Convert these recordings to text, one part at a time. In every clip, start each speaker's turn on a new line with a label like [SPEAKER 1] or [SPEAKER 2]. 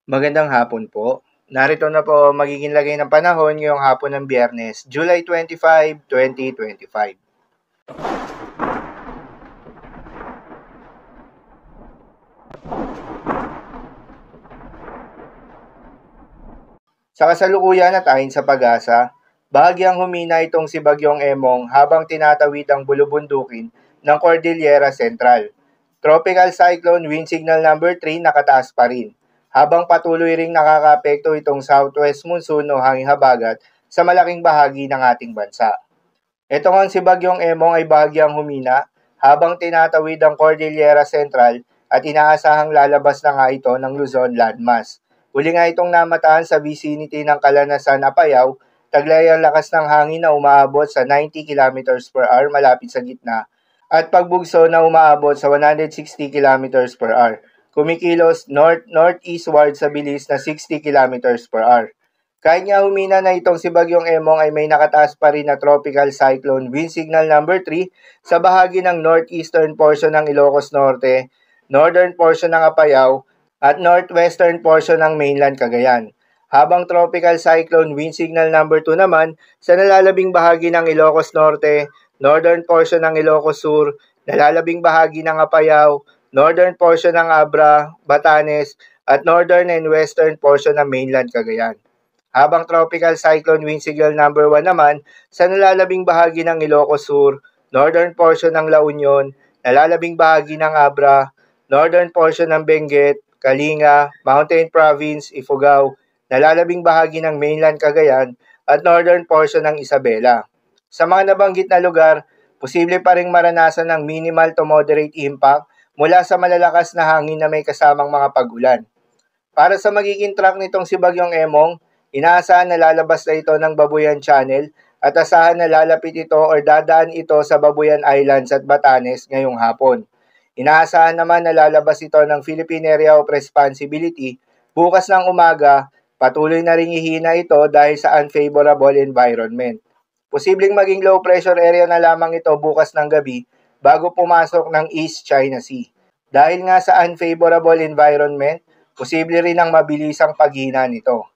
[SPEAKER 1] Magandang hapon po. Narito na po magiging lagay ng panahon ngayong hapon ng Biyernes, July 25, 2025. Sa kasalukuyan at ayon sa pag-asa, bahagyang humina itong si Bagyong Emong habang tinatawid ang bulubundukin ng Cordillera Central. Tropical Cyclone Wind Signal number 3 nakataas pa rin, habang patuloy ring nakakaapekto itong southwest monsoon o hanging habagat sa malaking bahagi ng ating bansa. Ito nga si Bagyong Emong ay bahagyang humina habang tinatawid ang Cordillera Central at inaasahang lalabas na nga ito ng Luzon landmass. Huli nga itong namataan sa vicinity ng Calanasan, Apayao, taglay ang lakas ng hangin na umaabot sa 90 km per hour malapit sa gitna at pagbugso na umaabot sa 160 km per hour. Kumikilos north-northeastward sa bilis na 60 km per hour. Kahit nga humina na itong si Bagyong Emong ay may nakataas pa rin na tropical cyclone wind signal number 3 sa bahagi ng northeastern portion ng Ilocos Norte, northern portion ng Apayao, at northwestern portion ng mainland Cagayan. Habang tropical cyclone wind signal number 2 naman sa nalalabing bahagi ng Ilocos Norte, northern portion ng Ilocos Sur, nalalabing bahagi ng Apayao, northern portion ng Abra, Batanes, at northern and western portion ng mainland Cagayan. Habang tropical cyclone wind signal number 1 naman sa nalalabing bahagi ng Ilocos Sur, northern portion ng La Union, nalalabing bahagi ng Abra, northern portion ng Benguet, Kalinga, Mountain Province, Ifugao, nalalabing bahagi ng mainland Cagayan, at northern portion ng Isabela. Sa mga nabanggit na lugar, posible pa ring maranasan ng minimal to moderate impact mula sa malalakas na hangin na may kasamang mga pag-ulan. Para sa magiging track nitong si Bagyong Emong, inaasahan na lalabas na ito ng Babuyan Channel at asahan na lalapit ito o dadaan ito sa Babuyan Islands at Batanes ngayong hapon. Inaasahan naman na lalabas ito ng Philippine Area of Responsibility bukas ng umaga, patuloy na ring ihina ito dahil sa unfavorable environment. Posibleng maging low pressure area na lamang ito bukas ng gabi bago pumasok ng East China Sea. Dahil nga sa unfavorable environment, posible rin ang mabilisang paghina nito.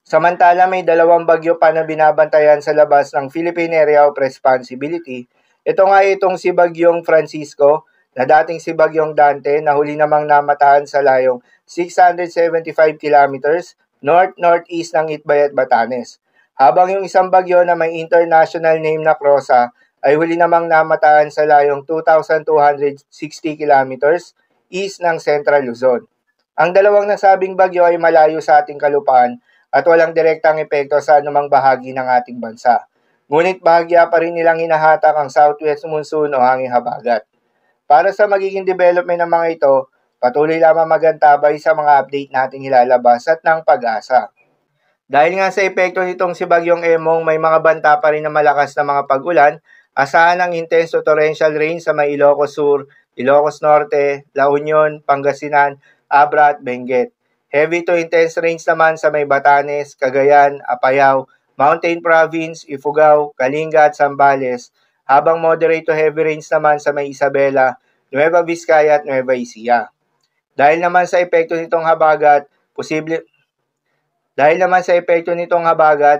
[SPEAKER 1] Samantala may dalawang bagyo pa na binabantayan sa labas ng Philippine Area of Responsibility. Ito nga itong si Bagyong Francisco na dating si Bagyong Dante na huli namang namataan sa layong 675 kilometers north-northeast ng Itbay at Batanes. Habang yung isang bagyo na may international name na Crosa ay huli namang namataan sa layong 2,260 kilometers east ng Central Luzon. Ang dalawang nasabing bagyo ay malayo sa ating kalupaan at walang direktang epekto sa anumang bahagi ng ating bansa. Ngunit bahagya pa rin nilang hinahatak ang southwest monsoon o hanging habagat. Para sa magiging development ng mga ito, patuloy lamang magantabay sa mga update nating ilalabas at ng pag-asa. Dahil nga sa epekto nitong si Bagyong Emong, may mga banta pa rin na malakas na mga pag-ulan, asahan ng intense to torrential rain sa may Ilocos Sur, Ilocos Norte, La Union, Pangasinan, Abra at Benguet. Heavy to intense rains naman sa may Batanes, Cagayan, Apayao, Mountain Province, Ifugao, Kalinga at Zambales, habang moderate to heavy rains naman sa may Isabela, Nueva Vizcaya at Nueva Ecija. Dahil naman sa epekto nitong habagat,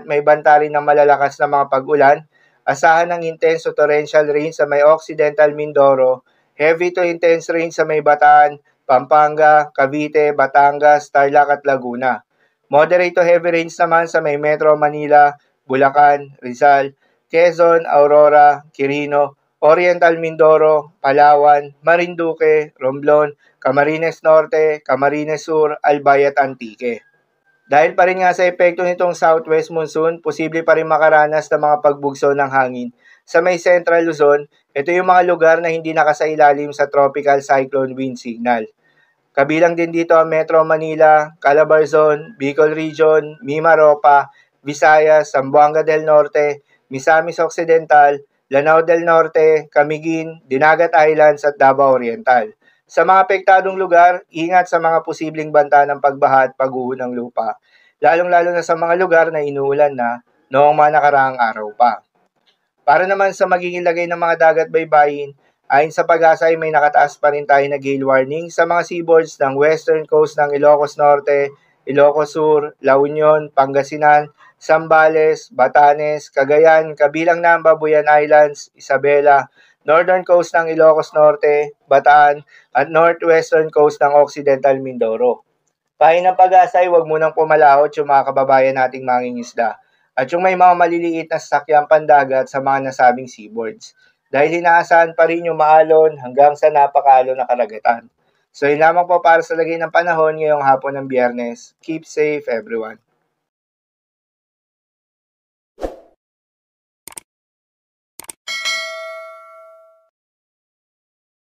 [SPEAKER 1] may banta rin ng malalakas na mga pag-ulan, asahan ng intense to torrential rain sa may Occidental Mindoro, heavy to intense rain sa may Bataan, Pampanga, Cavite, Batangas, Tarlac at Laguna. Moderate to heavy rains naman sa may Metro Manila, Bulacan, Rizal, Quezon, Aurora, Quirino, Oriental Mindoro, Palawan, Marinduque, Romblon, Camarines Norte, Camarines Sur, Albay at Antique. Dahil pa rin nga sa epekto nitong southwest monsoon, posible pa rin makaranas ng mga pagbugso ng hangin. Sa may Central Luzon, ito yung mga lugar na hindi nakasailalim sa tropical cyclone wind signal. Kabilang din dito ang Metro Manila, Calabarzon, Bicol Region, Mimaropa, Visayas, Zamboanga del Norte, Misamis Occidental, Lanao del Norte, Camiguin, Dinagat Islands at Davao Oriental. Sa mga apektadong lugar, ingat sa mga posibleng banta ng pagbaha at pagguho ng lupa, lalong-lalo na sa mga lugar na inuulan na noong mga nakaraang araw pa. Para naman sa magiging lagay ng mga dagat baybayin, ayon sa pag-asa ay may nakataas pa rin tayo na gale warning sa mga seaboards ng western coast ng Ilocos Norte, Ilocos Sur, La Union, Pangasinan, Zambales, Batanes, Cagayan, kabilang na ang Babuyan Islands, Isabela, northern coast ng Ilocos Norte, Bataan, at northwestern coast ng Occidental Mindoro. Pahin ng Pag-asa ay huwag munang pumalahot yung mga kababayan nating mangingisda at yung may mga maliliit na sasakyang pandagat sa mga nasabing seaboards dahil inaasahan pa rin yung maalon hanggang sa napakaalon na karagatan. So yun lamang po para sa lagay ng panahon ngayong hapon ng Biyernes. Keep safe everyone.